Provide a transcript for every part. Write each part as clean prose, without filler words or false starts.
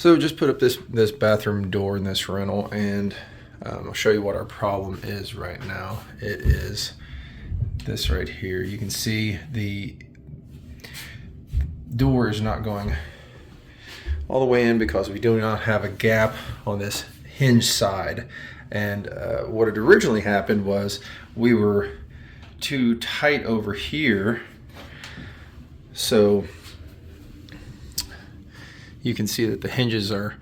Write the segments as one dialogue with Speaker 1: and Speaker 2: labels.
Speaker 1: So just put up this bathroom door in this rental, and I'll show you what our problem is right now. It is this right here. You can see the door is not going all the way in because we do not have a gap on this hinge side. And what had originally happened was we were too tight over here. So you can see that the hinges are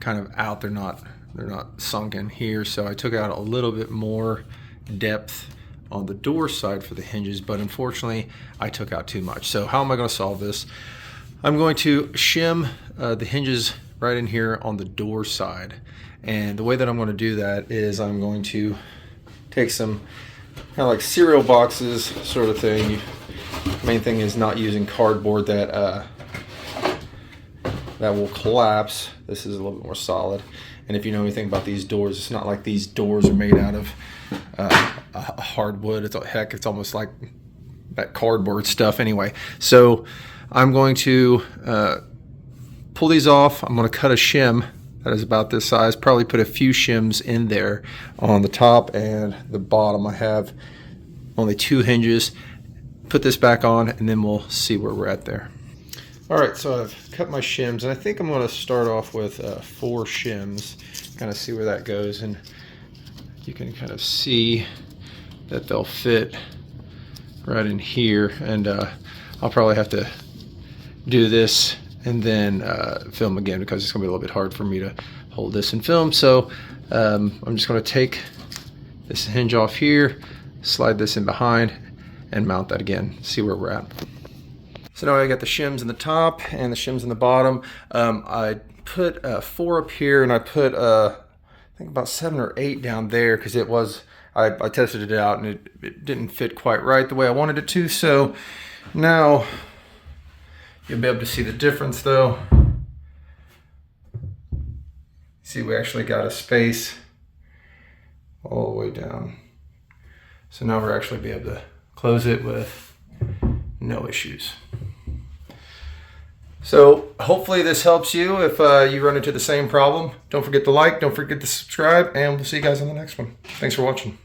Speaker 1: kind of out. They're not sunk in here. So I took out a little bit more depth on the door side for the hinges, but unfortunately I took out too much. So how am I going to solve this? I'm going to shim the hinges right in here on the door side. And the way that I'm going to do that is I'm going to take some kind of like cereal boxes sort of thing. The main thing is not using cardboard that will collapse. This is a little bit more solid. And if you know anything about these doors, it's not like these doors are made out of a hardwood. It's almost like that cardboard stuff anyway. So I'm going to pull these off. I'm going to cut a shim that is about this size, probably put a few shims in there on the top and the bottom. I have only 2 hinges. Put this back on and then we'll see where we're at there. All right, so I've cut my shims, and I think I'm going to start off with 4 shims, kind of see where that goes, and you can kind of see that they'll fit right in here. And I'll probably have to do this and then film again because it's going to be a little bit hard for me to hold this and film. So I'm just going to take this hinge off here, slide this in behind, and mount that again, see where we're at. So now I got the shims in the top and the shims in the bottom. I put 4 up here, and I put I think about 7 or 8 down there because it was, I tested it out and it didn't fit quite right the way I wanted it to. So now you'll be able to see the difference though. See, we actually got a space all the way down. So now we're actually be able to close it with no issues. So hopefully this helps you if you run into the same problem. Don't forget to like, don't forget to subscribe, and we'll see you guys on the next one. Thanks for watching.